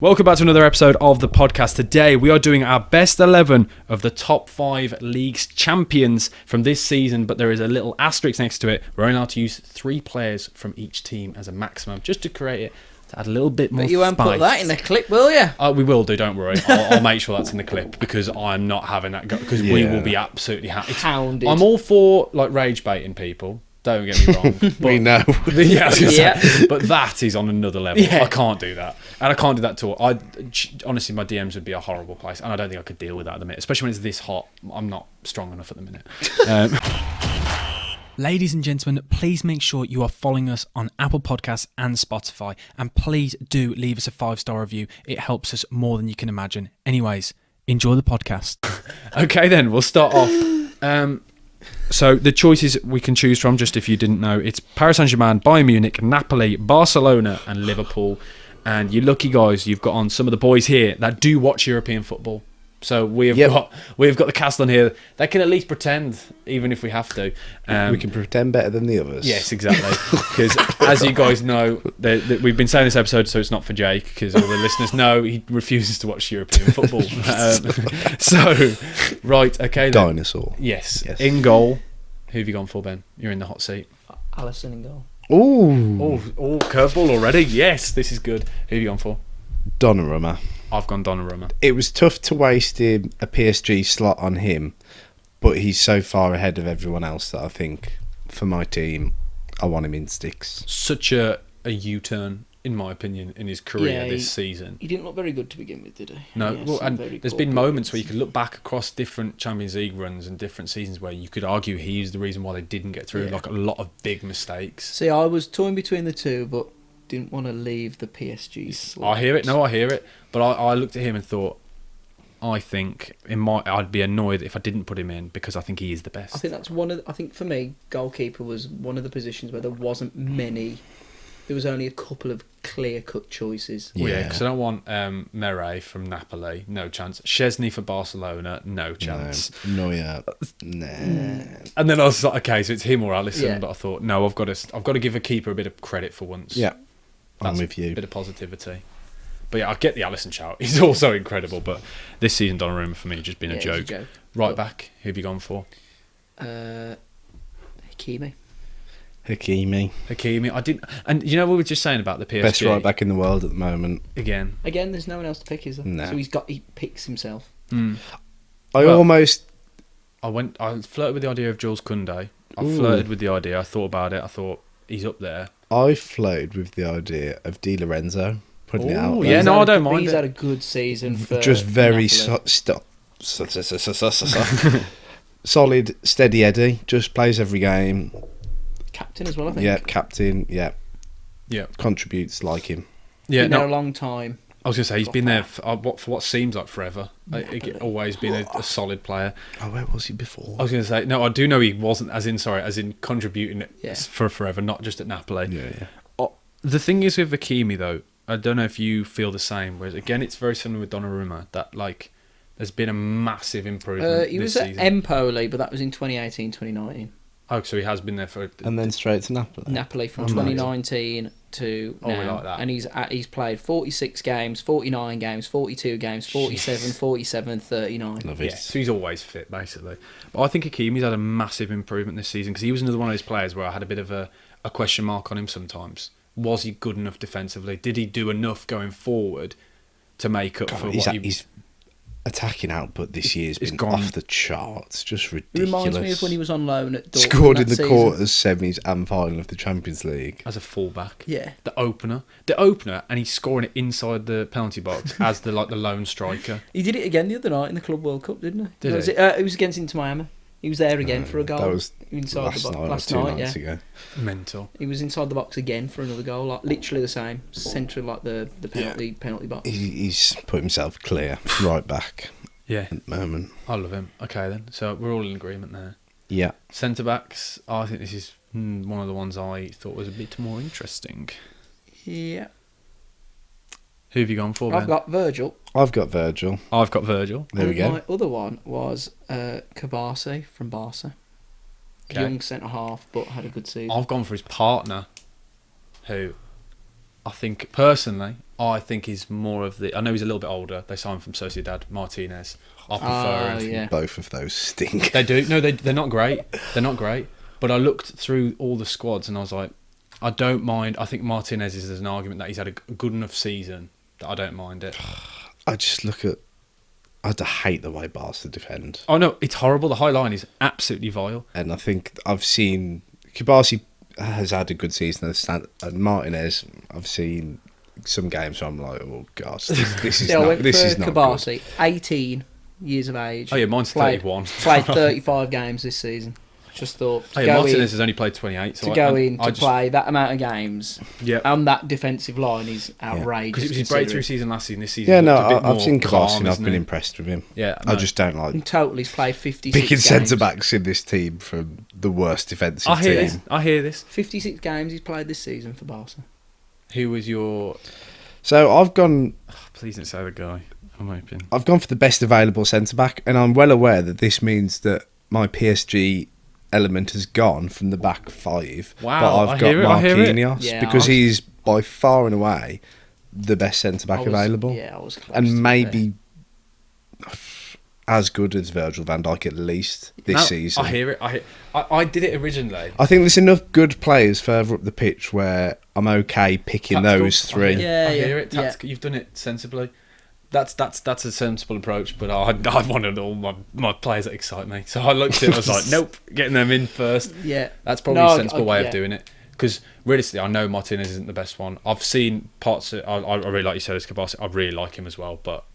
Welcome back to another episode of the podcast. Today we are doing our best 11 of the top 5 league's champions from this season, but there is a little asterisk next to it. We're only allowed to use 3 players from each team as a maximum, just to create it, to add a little bit more But you won't spice. put that in the clip, will you? We will do, don't worry. I'll make sure that's in the clip, because I'm not having that, because we will be absolutely hounded. I'm all for like rage baiting people. Don't get me wrong. But, We know. Yeah, I was gonna Yeah. say, but that is on another level. Yeah. I can't do that. And I can't do that at all. Honestly, my DMs would be a horrible place. And I don't think I could deal with that at the minute. Especially when it's this hot. I'm not strong enough at the minute. Ladies and gentlemen, please make sure you are following us on Apple Podcasts and Spotify. And please do leave us a 5-star review. It helps us more than you can imagine. Anyways, enjoy the podcast. Okay then, we'll start off. So the choices we can choose from, just if you didn't know, it's Paris Saint-Germain, Bayern Munich, Napoli, Barcelona and Liverpool. And you lucky guys, you've got on some of the boys here that do watch European football. So we've got the cast on here. They can at least pretend, even if we have to. We can pretend better than the others. Yes, exactly. Because as you guys know, we've been saying this episode, so it's not for Jake, because all the listeners know he refuses to watch European football. Right, okay then. Dinosaur. Yes. In goal, who have you gone for, Ben? You're in the hot seat. Alisson in goal. Ooh. Oh, curveball already. Yes, this is good. Who have you gone for? Donnarumma. I've gone Donnarumma. It was tough to waste a PSG slot on him, but he's so far ahead of everyone else that I think, for my team, I want him in sticks. Such a U-turn, in my opinion, in his career this season. He didn't look very good to begin with, did he? No, He had well, some and very there's poor been moments where you periods. could look back across different Champions League runs and different seasons where you could argue he's the reason why they didn't get through, like a lot of big mistakes. See, I was torn between the two, but didn't want to leave the PSG slot. I hear it. No, I hear it. But I looked at him and thought, I think I'd be annoyed if I didn't put him in, because I think he is the best. I think that's I think for me, goalkeeper was one of the positions where there wasn't many. There was only a couple of clear-cut choices. Yeah, because I don't want Mere from Napoli, no chance. Szczesny for Barcelona, no chance. No, yeah. Nah. And then I was like, okay, so it's him or Alisson. Yeah. But I thought, no, I've got to give a keeper a bit of credit for once. Yeah. I'm That's with you. A bit of positivity. But yeah, I get the Alisson shout. He's also incredible. But this season, Donnarumma for me has just been a joke. Right back, who have you gone for? Hakimi. Hakimi. I didn't. And you know what we were just saying about the PSG? Best right back in the world at the moment. Again, There's no one else to pick, is there? No. So he picks himself. I flirted with the idea of Jules Koundé. I flirted with the idea. I thought about it. I thought he's up there. I flowed with the idea of Di Lorenzo putting it out. Oh, yeah, no, I don't mind He's it. had a good season for Just very Napoli. solid, steady Eddie. Just plays every game. Captain as well, I think. Yeah, captain. Yeah, Yeah, contributes like him. yeah. Been there No, a long time. I was gonna say he's been there for what seems like forever. Always been a solid player. Oh, where was he before? I was going to say, no, I do know he wasn't, as in contributing Yeah. for forever, not just at Napoli. Yeah. The thing is with Hakimi, though, I don't know if you feel the same, whereas, again, it's very similar with Donnarumma, that, like, there's been a massive improvement He this was season. at Empoli, but that was in 2018, 2019. Oh, so he has been there for... And then straight to Napoli. Napoli from Amazing. 2019 to Oh, we now. like that. And he's played 46 games, 49 games, 42 games, 47, 47, 39. Love Yeah, it. so he's always fit, basically. But I think Hakimi's had a massive improvement this season, because he was another one of those players where I had a bit of a question mark on him sometimes. Was he good enough defensively? Did he do enough going forward to make up for what His attacking output this year has it's been gone- off the charts. Just It ridiculous. reminds me of when he was on loan at Dortmund. Scored in that the season. quarters, semis and final of the Champions League. as a fullback? Yeah. The opener, and he's scoring it inside the penalty box as the lone striker. He did it again the other night in the Club World Cup, didn't he? Did was he? It was against Inter Miami. He was there again for a goal. That was inside last the box. night or Last 2 night, nights yeah. ago. Mental. He was inside the box again for another goal, like literally the same, centre of like the penalty box. He's put himself clear right back Yeah, at the moment. I love him. Okay then, so we're all in agreement there. Yeah. Centre backs. I think this is one of the ones I thought was a bit more interesting. Yeah. Who have you gone for, Ben? I've got Virgil. I've got Virgil. I've got Virgil. There we go. My other one was Kabasi from Barca. Okay. Young centre half, but had a good season. I've gone for his partner, who I think personally I think he's more of the. I know he's a little bit older. They signed from Sociedad, Martinez. I prefer him. Yeah. Both of those stink. They do. No, they're not great. They're not great. But I looked through all the squads and I was like, I don't mind. I think Martinez is an argument that he's had a good enough season that I don't mind it. I just look at. I hate the way Barca defend. Oh no, it's horrible. The high line is absolutely vile. And I think I've seen Kibasi has had a good season. And Martinez, I've seen some games where I'm like, oh gosh, this is I not. went This for is not Kabasi, good. 18 years of age. Oh yeah, mine's Played- 31. Played 35 games this season. Just thought Oh to yeah, go Martinez in, has only played 28. So to I go in to just, play that amount of games Yeah. and that defensive line is outrageous. Because it was his considering. breakthrough season last season. This season, Yeah, he no, looked a bit I've more seen calm, Kibasi and I've isn't been he? impressed with him. Yeah, I no. just don't like In total, he's played 56 picking games. centre backs in this team from the worst defensive I hear team. this. I hear this. 56 games he's played this season for Barca. Who was your? So I've gone Please don't say the guy. I'm hoping. for the best available centre back, and I'm well aware that this means that my PSG element has gone from the back five. Wow, but I I've got hear it, I hear it. Marquinhos Yeah, because I- he's by far and away the best centre back I was- available, Yeah, I was close to and it maybe as good as Virgil van Dijk at least this No, season. I hear it. I did it originally. I think there's enough good players further up the pitch where I'm okay picking Tactical. those three. Yeah, I hear it. yeah. Tactical. You've done it sensibly. That's a sensible approach, but I wanted all my players that excite me. So I looked at it, I was like, nope, getting them in first. Yeah. That's probably No, a sensible way yeah. of doing it. Because realistically, I know Martinez isn't the best one. I've seen parts of, I really like you said, as Kabasi. I really like him as well, but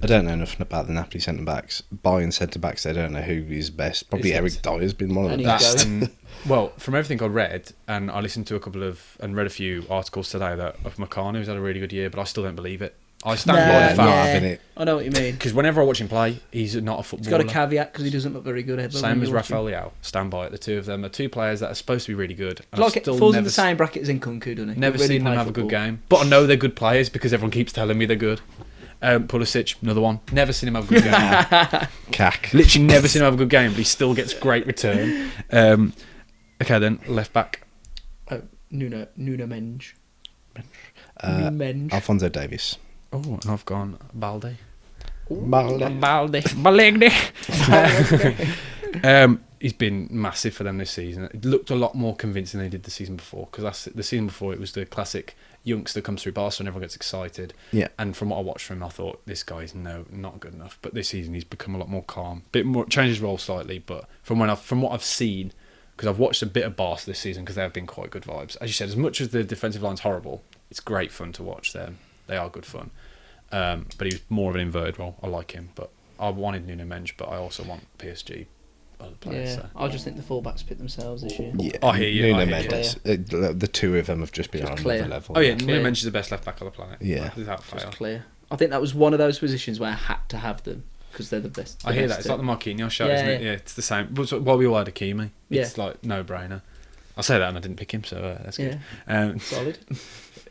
I don't know nothing about the Napoli centre backs. Bayern centre backs, they don't know who is best. Probably Is it? Eric Dyer's been one of the And he's best. going. well, from everything I read, and I listened to read a few articles today that of Meccano's had a really good year, but I still don't believe it. I stand by Yeah, the no, fact. having it. I know what you mean. Because whenever I watch him play, he's not a He's footballer. got a caveat because he doesn't look very good ever. Same when as you watch him. Rafael Leao. Stand by it. The two of them are two players that are supposed to be really good. And Like I've it still falls in never, the same bracket as Nkunku, doesn't he? never Really seen them play have a good football. game. But I know they're good players because everyone keeps telling me they're good. Pulisic, another one. Never seen him have a good game. Cack. Literally never seen him have a good game, but he still gets great return. Okay, then left back. Nuno Menj. Alphonso Davies. Oh, and I've gone Balde. Balde. He's been massive for them this season. It looked a lot more convincing than he did the season before. Because the season before, it was the classic youngster comes through Barca and everyone gets excited. Yeah. And from what I watched from him, I thought this guy's not good enough. But this season, he's become a lot more calm. Bit more changed his role slightly, but from what I've seen, because I've watched a bit of Barca this season, because they have been quite good vibes. As you said, as much as the defensive line's horrible, it's great fun to watch them. They are good fun. But he was more of an inverted role. I like him, but I wanted Nuno Menj, but I also want PSG other players. Yeah, So. I just think the fullbacks pick themselves this year. Yeah, I hear you, Nuno I hear you. Mendes. The two of them have just been Just on clear. another level. Oh yeah, Clear. Nuno Menj is the best left back on the planet. Yeah. Without fail. Just clear. I think that was one of those positions where I had to have them because they're the best. I hear that. best It's like the Marquinhos show, Yeah, isn't it? yeah. Yeah, it's the same. While we all had Hakimi, it's Yeah. like no brainer. I say that and I didn't pick him, so that's good. Yeah, solid.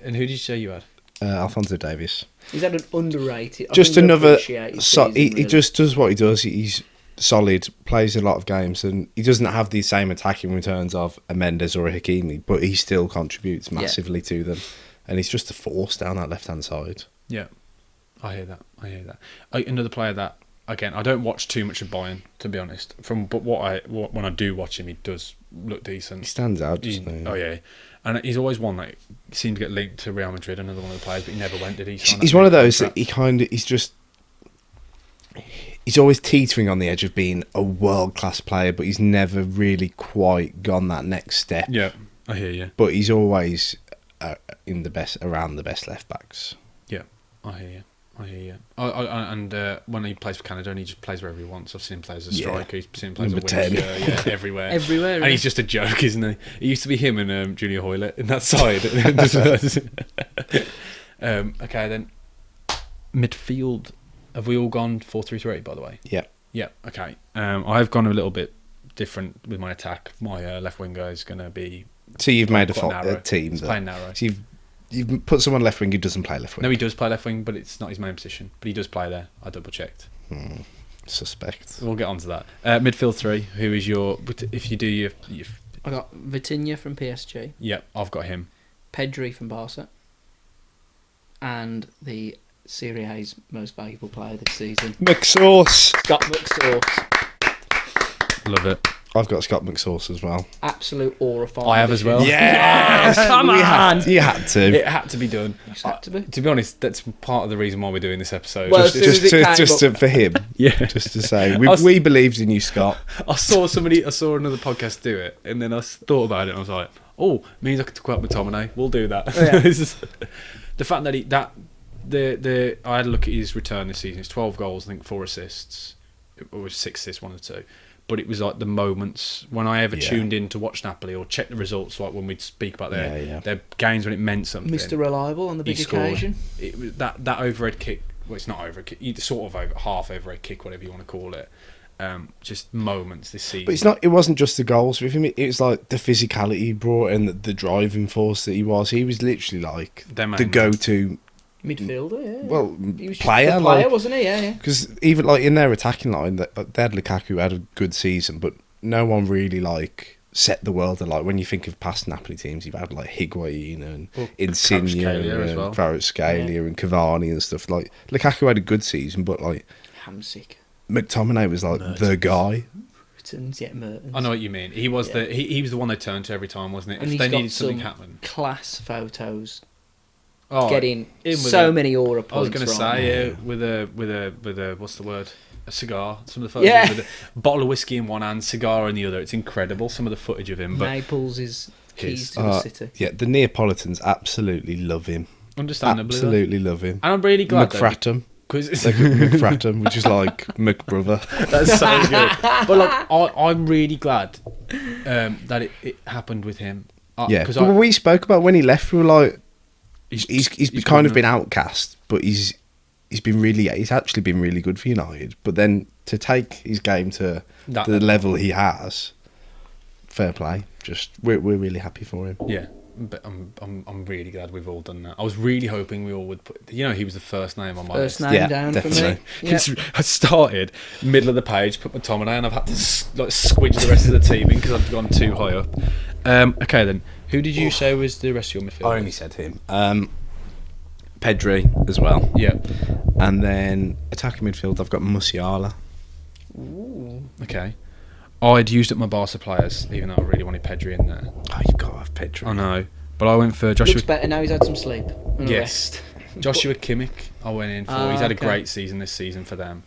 And who did you say you had? Alphonso Davies. He's had an underrated. Just another. He He just does what he does. He's solid, plays a lot of games, and he doesn't have the same attacking returns of a Mendes or a Hakimi, but he still contributes massively to them. And he's just a force down that left-hand side. Yeah, I hear that. Another player that, again, I don't watch too much of Bayern, to be honest. But when I do watch him, he does look decent. He stands out, doesn't he? Oh yeah, and he's always one that seemed to get linked to Real Madrid, another one of the players, but he never went, did he? He's one of those that he's always teetering on the edge of being a world-class player, but he's never really quite gone that next step. Yeah, I hear you. But he's always around the best left-backs. Yeah, I hear you. And when he plays for Canada, and he just plays wherever he wants. I've seen him play as a striker. He's seen him play as a Number 10. winger. Yeah, everywhere. Everywhere. And he's just a joke, isn't he? It used to be him and Junior Hoylett in that side. Okay, then midfield. Have we all gone 4-3-3? By the way. Yeah. Yeah. Okay. I've gone a little bit different with my attack. My left winger is going to be. So you've made quite narrow. a team. It's playing narrow. So you've put someone left wing who doesn't play left wing. No, he does play left wing, but it's not his main position. But he does play there. I double checked. Suspect. We'll get on to that. Midfield three. Who is your? If you do your I got Vitinha from PSG, yeah, I've got him. Pedri from Barca, and the Serie A's most valuable player this season, McSauce. Scott McSauce. Love it. I've got Scott McSauce as well. Absolute aura farm. I have as well. Yes! Come on! You had to. It had to be done. Just had to be. To be honest, that's part of the reason why we're doing this episode. Well, as soon as it came up- for him. Yeah. Just to say. We believed in you, Scott. I saw another podcast do it, and then I thought about it, and I was like, "Oh, means I could quote McTominay. We'll do that." Oh, yeah. The fact that I had a look at his return this season. It's 12 goals, I think 4 assists. It was 6 assists, 1 or 2. But it was like the moments when I ever tuned in to watch Napoli or check the results, like when we'd speak about their games when it meant something. Mr. Reliable on the big occasion. It was that overhead kick. Well, it's not overhead kick. Sort of half overhead kick, whatever you want to call it. Just moments this season. But it wasn't just the goals with him. It was like the physicality he brought and the driving force that he was. He was literally like the go-to midfielder. Yeah. Well, he was player, wasn't he? Yeah. Because even like in their attacking line, they had Lukaku who had a good season, but no one really like set the world alight. When you think of past Napoli teams, you've had like Higuain and Insigne and Kvaratskhelia and Cavani and stuff. Like Lukaku had a good season, but like Hamsik. McTominay was like the guy. Mertens. I know what you mean. He was he was the one they turned to every time, wasn't it? And if they needed something happen. Class photos. Oh, getting so many aura points. I was going to say with a what's the word? A cigar. Some of the photos with a bottle of whiskey in one hand, cigar in the other. It's incredible. Some of the footage of him. But Naples is keys to the city. Yeah, the Neapolitans absolutely love him. Understandably, absolutely love him. And I'm really glad. McFratum. McFratum, which is like McBrother. That's so good. But like, I'm really glad that it happened with him. Because we spoke about when he left. We were like, he's kind of been outcast, but he's actually been really good for United. But then to take his game to the level he has, fair play. Just we're really happy for him. Yeah. But I'm really glad we've all done that. I was really hoping we all would put. He was the first name on my list. First name down definitely. For me. Yeah. I started middle of the page, put McTominay, and I've had to squidge the rest of the team in because I've gone too high up. Okay then, who did you say was the rest of your midfield? I only said him. Pedri as well. Yeah. And then attacking midfield, I've got Musiala. Ooh. Okay. I'd used up my Barca players, even though I really wanted Pedri in there. Oh, you've got to have Pedri. I know. But I went for Joshua. Looks better now he's had some sleep. Yes. Joshua Kimmich I went in for. He's had a great season this season for them.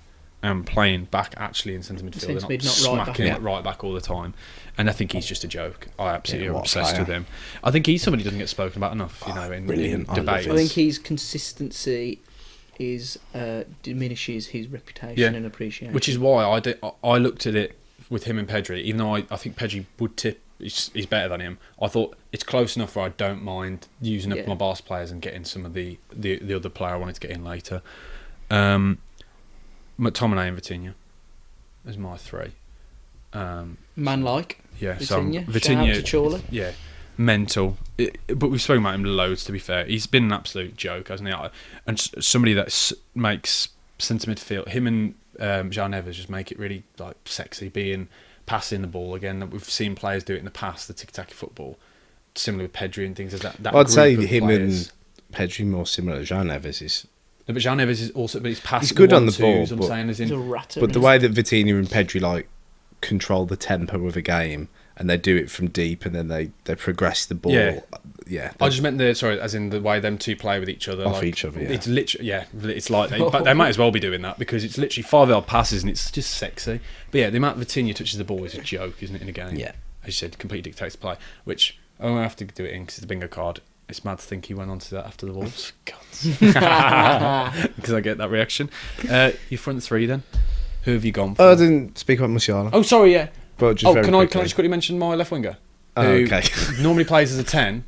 Playing back actually in centre midfield. They're not smacking it right back all the time. And I think he's just a joke. I absolutely am obsessed with him. I think he's somebody who doesn't get spoken about enough, in debates. I think his consistency diminishes his reputation and appreciation. Which is why I looked at it with him and Pedri, even though I think Pedri would tip, he's better than him. I thought it's close enough where I don't mind using up my Barca players and getting some of the other player I wanted to get in later. McTominay and Vitinha is my 3. Man-like. Yeah, Vitinha. Yeah, mental. But we've spoken about him loads, to be fair. He's been an absolute joke, hasn't he? And somebody that makes centre midfield, him and Jean Neves just make it really like sexy, passing the ball again. We've seen players do it in the past, the tiki-taka football, similar with Pedri and things. As that I'd say him and Pedri more similar. Jean Neves is. No, but Jean Neves is also, but he's passing. He's good on the ball, he's a rat. But the way that Vitinha and Pedri like control the tempo of a game, and they do it from deep, and then they progress the ball. Yeah. I just meant as in the way them two play with each other. Off each other, yeah. It's literally, it's like, but they might as well be doing that because it's literally 5-yard passes and it's just sexy. But yeah, the amount Vitinha touches the ball is a joke, isn't it, in a game? Yeah. As you said, completely dictates play, which I'm going to have to do it in because it's a bingo card. It's mad to think he went on to that after the Wolves. Because I get that reaction. Your front 3 then? Who have you gone for? I didn't speak about Musiala. Oh, sorry, yeah. But just can I just quickly mention my left winger? Okay. Normally plays as a 10,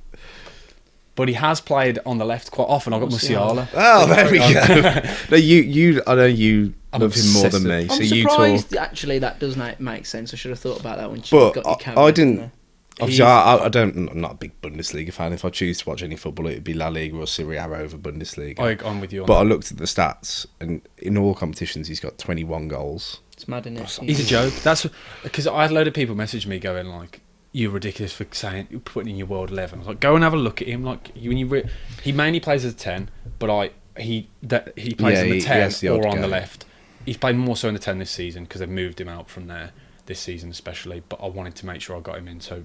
but he has played on the left quite often. I've got Musiala. Oh, there we go. I know you love him more than me. I'm surprised actually that does not make sense. I should have thought about that when you got your camera. I didn't. Obviously, I'm not a big Bundesliga fan. If I choose to watch any football, it'd be La Liga or Serie A over Bundesliga. I'm with you on that. But I looked at the stats, and in all competitions, he's got 21 goals. It's mad, isn't it? He's a joke. That's because I had a load of people message me going like, you're ridiculous for saying putting in your world 11. I was like, go and have a look at him. Like he mainly plays as a 10, but he plays in the 10 or on the left. He's played more so in the 10 this season because they've moved him out from there this season especially. But I wanted to make sure I got him in so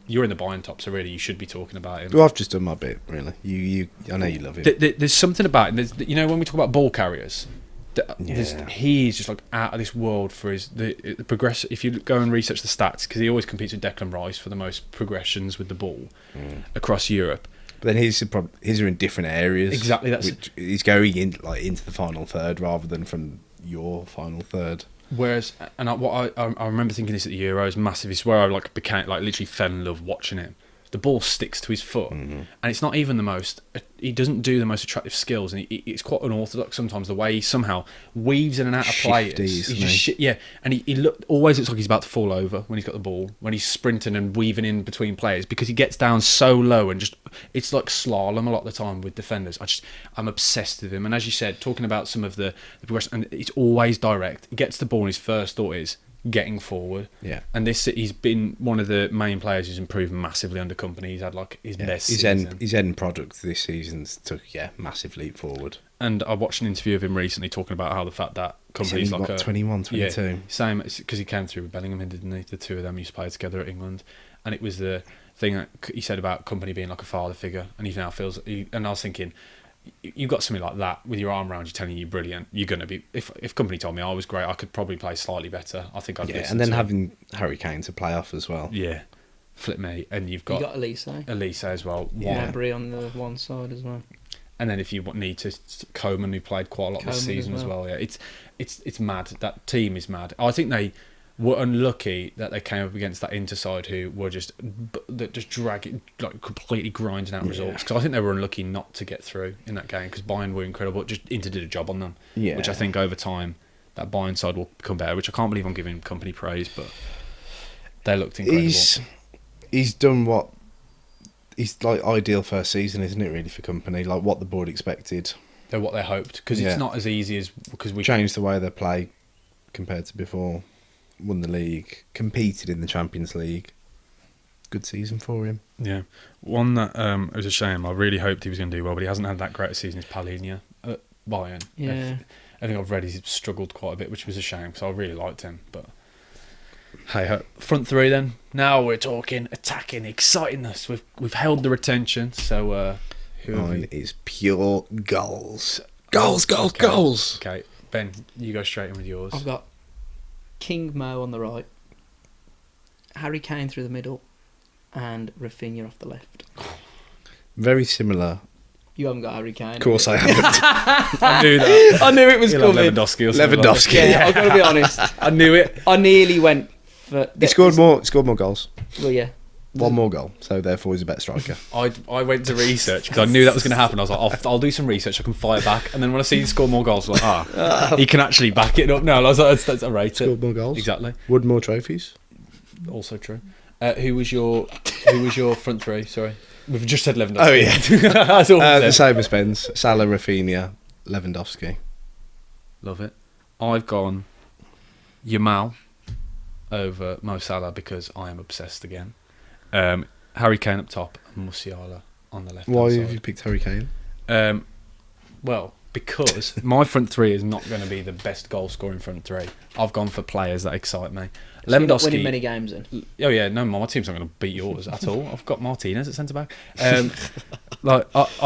you're in the buying top, so really you should be talking about him. Well, I've just done my bit, really. I know you love him. There's something about him. When we talk about ball carriers, he's just like out of this world for the progress. If you go and research the stats, because he always competes with Declan Rice for the most progressions with the ball across Europe. But then his are in different areas. Exactly, he's going in into the final third rather than from your final third. Whereas, and I remember thinking this at the Euros, massive. It's where I literally fell in love watching him. The ball sticks to his foot, and it's not even the most. He doesn't do the most attractive skills, and it's quite unorthodox sometimes. The way he somehow weaves in and out of players, and he always looks like he's about to fall over when he's got the ball, when he's sprinting and weaving in between players, because he gets down so low and it's like slalom a lot of the time with defenders. I'm obsessed with him, and as you said, talking about some of the progression, and it's always direct. He gets the ball, and his first thought is getting forward. Yeah. And he's been one of the main players who's improved massively under Company. He's had his best season. His end product this season's took massive leap forward. And I watched an interview of him recently talking about how the fact that Company's like 21, 22. Yeah, same, because he came through with Bellingham, didn't he? The two of them used to play together at England, and it was the thing that he said about Company being like a father figure, and he now feels. And I was thinking, you've got something like that with your arm around you telling you brilliant, you're going to be. If Company told me I was great, I could probably play slightly better. I think I'd listen. And then having Harry Kane to play off as well. Yeah, flip me. And you've got Elise as well. Marbury on the one side as well. And then if you need to, Coman, who played quite a lot this season as well. Yeah, it's mad. That team is mad. I think they were unlucky that they came up against that Inter side who were just dragging, like completely grinding out results. Because I think they were unlucky not to get through in that game because Bayern were incredible. Just Inter did a job on them, which I think over time that Bayern side will become better. Which I can't believe I'm giving Company praise, but they looked incredible. He's done what. He's like ideal first season, isn't it? Really for Company, like what the board expected. They're what they hoped because it's not as easy as because we changed the way they play compared to before. Won the league, competed in the Champions League. Good season for him. Yeah, one that it was a shame. I really hoped he was going to do well, but he hasn't had that great a season as Palhinha at Bayern. Yeah, I think I've read he's struggled quite a bit, which was a shame because I really liked him. But hey, front three then. Now we're talking attacking, excitingness. We've held the retention. So mine is pure goals. Goals. Okay, Ben, you go straight in with yours. I've got King Mo on the right, Harry Kane through the middle, and Rafinha off the left. Very similar. You haven't got Harry Kane. Of course I haven't. I knew that. I knew it was coming. Lewandowski or something. Lewandowski. Yeah, I've got to be honest. I knew it. I nearly went for... He scored more goals. Well, yeah. One more goal, so therefore he's a better striker. I went to research because I knew that was going to happen. I was like, I'll do some research, I can fire back. And then when I see he scored more goals, I'm like, he can actually back it up. No, I was like, that's a rate. Scored more goals. Exactly. Won more trophies. Also true. Who was your front three? Sorry, we've just said Lewandowski. Oh yeah, that's all. The same as Ben's. Salah, Rafinha, Lewandowski. Love it. I've gone Yamal over Mo Salah because I am obsessed again. Harry Kane up top and Musiala on the left. Why have you picked Harry Kane? Well, because my front three is not going to be the best goal scoring front three. I've gone for players that excite me. So you're not winning many games then? Oh yeah, no, my team's not going to beat yours at all. I've got Martinez at centre back. I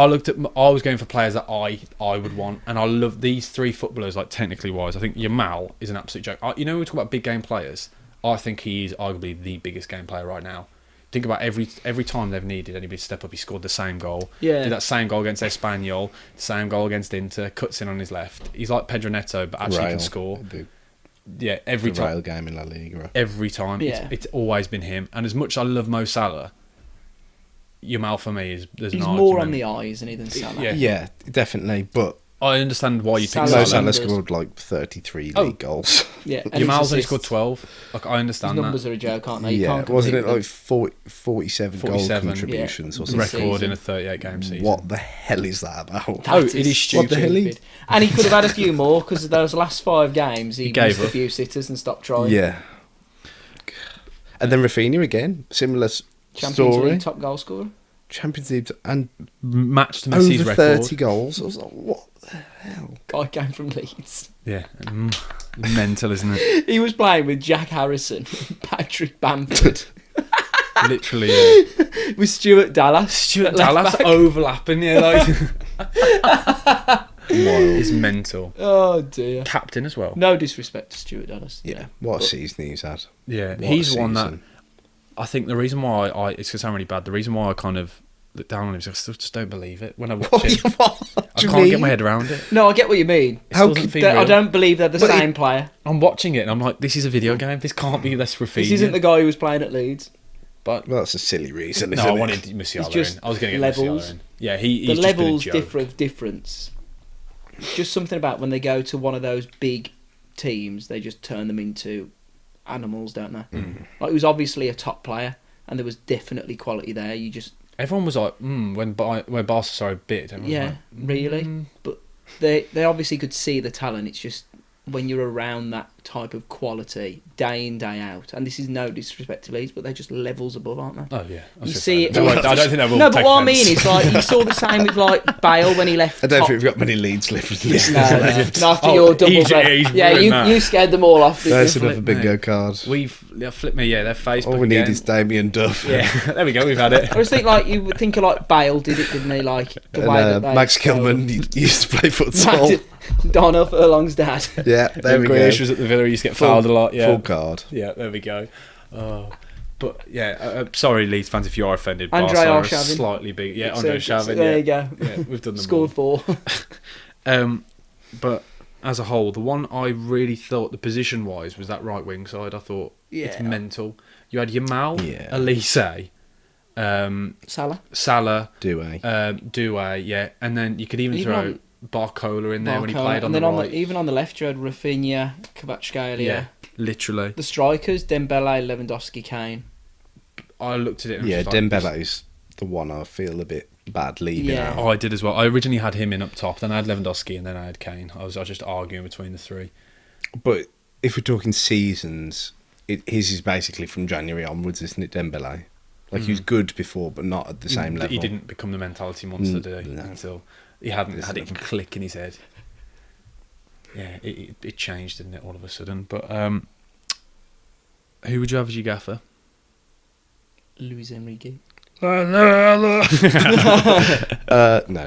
looked at. I was going for players that I would want, and I love these three footballers. Like technically wise, I think Yamal is an absolute joke. When we talk about big game players, I think he is arguably the biggest game player right now. Think about every time they've needed anybody to step up, he scored the same goal. Yeah. Did that same goal against Espanyol, the same goal against Inter, cuts in on his left. He's like Pedro Neto, but actually can score. Yeah, every time. Real game in La Liga. Every time. Yeah. It's always been him. And as much as I love Mo Salah, Yamal for me is... He's more on the eye, isn't he, than Salah? Yeah, definitely. But I understand why you picked Salah. Salah. Salah scored like 33 league goals. Yeah, Yamal's only scored 12. Like, I understand his numbers are a joke, aren't they? Wasn't it like 47 goal contributions or something? Record in a 38-game season. What the hell is that about? It is stupid. What the hell? And he could have had a few more because those last 5 games he missed a few sitters and stopped trying. Yeah. And then Rafinha again, similar Champions story. League top goal scorer. Champions League and Matched Messi's over record. 30 goals. I was like, what the hell? Guy came from Leeds. Yeah, mental, isn't it? He was playing with Jack Harrison, Patrick Bamford, Literally, yeah. with Stuart Dallas. Stuart at left Dallas back. overlapping, yeah, like Wild. it's mental. Oh dear. Captain as well. No disrespect to Stuart Dallas. Yeah, what a season he's had. Yeah, What a he's one that season. I think the reason why it's going to sound really bad. The reason why I kind of look down on him is I still just don't believe it when I watch him. I can't get my head around it. No, I get what you mean. It How doesn't could- feel I real. don't believe they're the But same player. I'm watching it and I'm like, this is a video game. This can't be less Rafinha. This isn't the guy who was playing at Leeds. But Well, that's a silly reason, no, isn't I it? wanted Musiala It's just in. I was going to get levels. Musiala in. Yeah, he's The just levels been a joke. differ of difference. Just something about when they go to one of those big teams, they just turn them into animals, don't they? Like, he was obviously a top player, and there was definitely quality there. You just Everyone was like, when Barca saw a bit. Everyone was yeah, like, really. But they obviously could see the talent. It's just when you're around that type of quality day in, day out, and this is no disrespect to Leeds, but they're just levels above, aren't they? Oh yeah, I was You gonna see say it- that. I don't think they will. No, but take what I offence. mean is, like, you saw the same with, like, Bale when he left. I don't top- think we've got many Leeds listeners. No, no. Not after Oh, your double he's- break. he's Yeah, ruined you that. scared them all off. didn't There's you? another Flip, bingo mate. card. Flip me, yeah, their Facebook. All we need again. is Damien Duff. Yeah, there we go. We've had it. I was thinking, like, you would think of, like, Bale did it, didn't he? Like, the And way that they... Max Kilman used to play futsal. Donna Furlong's dad. Yeah, there we go. Grealish was at the Villa. He used to get Full- fouled a lot. Yeah, Full card. yeah. There we go. Oh, but yeah. Sorry, Leeds fans, if you are offended. Andre Barca are Arshavin. Slightly big. Yeah, Andre So, Shavin. there Yeah, you go. yeah. We've done them. Scored 4. But as a whole, the one I really thought the position wise was that right wing side. I thought it's Yeah. mental. You had Yamal, Yeah. Elise, Salah. Salah, Doué. Doué, yeah, and then you could even Even throw on- Barcola in there when he Barcola. played on and the then right. even on the left, you had Rafinha, Kvaratskhelia. Yeah, literally. The strikers, Dembele, Lewandowski, Kane. I looked at it and was Yeah, just like, Dembele is the one I feel a bit bad leaving Yeah. out. Oh, I did as well. I originally had him in up top, then I had Lewandowski, and then I had Kane. I was just arguing between the three. But if we're talking seasons, his is basically from January onwards, isn't it, Dembele? Like, he was good before, but not at the same level. He didn't become the mentality monster, Mm, did he? no. Until he hadn't This had it level. click in his head. Yeah, it changed, didn't it, all of a sudden? But who would you have as your gaffer? Luis Enrique. No,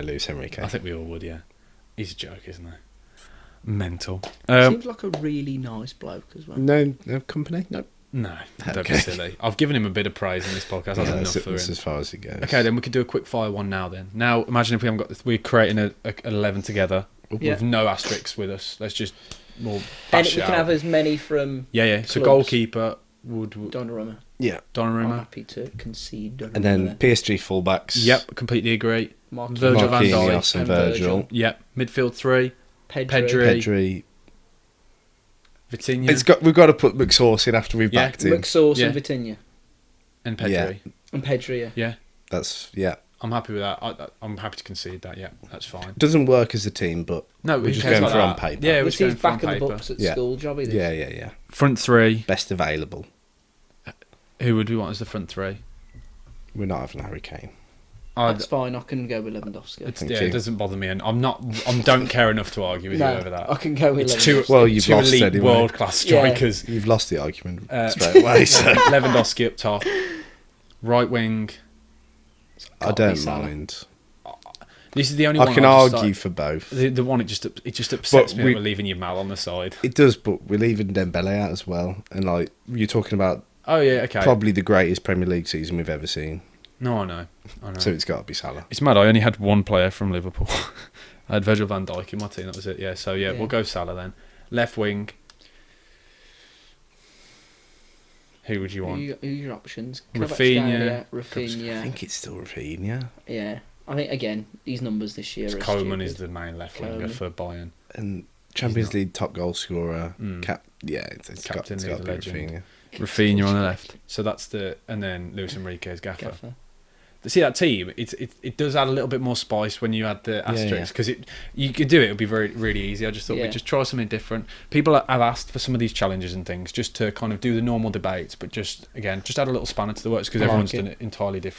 Luis Enrique. I think we all would, yeah. He's a joke, isn't he? Mental. Seems like a really nice bloke as well. No company? No. No, don't Okay. be silly. I've given him a bit of praise in this podcast. That's enough for that's him. as far as it goes. Okay, then we could do a quick fire one now. Then now, imagine if we haven't got. We're creating an 11 together Yeah. with no asterisks with us. Let's just we'll And bash we it can out. have as many from Yeah. So clubs. goalkeeper would Donnarumma. Yeah. I'm Donnarumma. happy to concede Donnarumma. And then there. PSG fullbacks. Yep, completely agree. Marquinhos, Virgil van Dijk Marquinhos and and Virgil. Yep, midfield 3. Pedri, Pedri. Pedri. Vitinha We've got to put McSauce in after we've Yeah. backed him. McSauce Yeah. and Vitinha. and Pedri. Yeah. And Pedri, yeah. Yeah, I'm happy with that. I'm happy to concede that. Yeah, that's fine. Doesn't work as a team, but No, we're who just cares going about for on that? paper. Yeah, we're This just going is for on back in the paper. books at Yeah. school job, is Yeah. Front 3. Best available. Who would we want as the front 3? We're not having Harry Kane. That's fine, I can go with Lewandowski. Thank It you. doesn't bother me, and I don't care enough to argue with you over that. I can go with It's Lewandowski. two, Well, you've two lost elite anyway. world class strikers. You've lost the argument Uh, straight away. So Lewandowski up top, right wing. I Gotta be don't Salah. mind. This is the only one I can just argue like- for both. the one it just upsets But me we- that we're leaving Yamal on the side. It does, but we're leaving Dembele out as well. And like you're talking about Oh yeah, okay. probably the greatest Premier League season we've ever seen. No, I know. So it's got to be Salah. It's mad. I only had one player from Liverpool. I had Virgil van Dijk in my team. That was it. Yeah. So yeah, Yeah. we'll go Salah then. Left wing. Who would you want? Who are your options? Rafinha. I Rafinha. think it's still Rafinha. Yeah. I think, again, these numbers this year are Coleman stupid. is the main left winger Coleman. for Bayern. And Champions not. League top goal scorer. Mm. It's got Captain, to he's be a legend. Rafinha. Rafinha on the left. So that's and then Luis Enrique's gaffer. Gaffer. see that team, it does add a little bit more spice when you add the asterisks, because you could do it would be really easy. I just thought we'd just try something different. People have asked for some of these challenges and things just to kind of do the normal debates, but just add a little spanner to the works, because everyone's done it entirely different.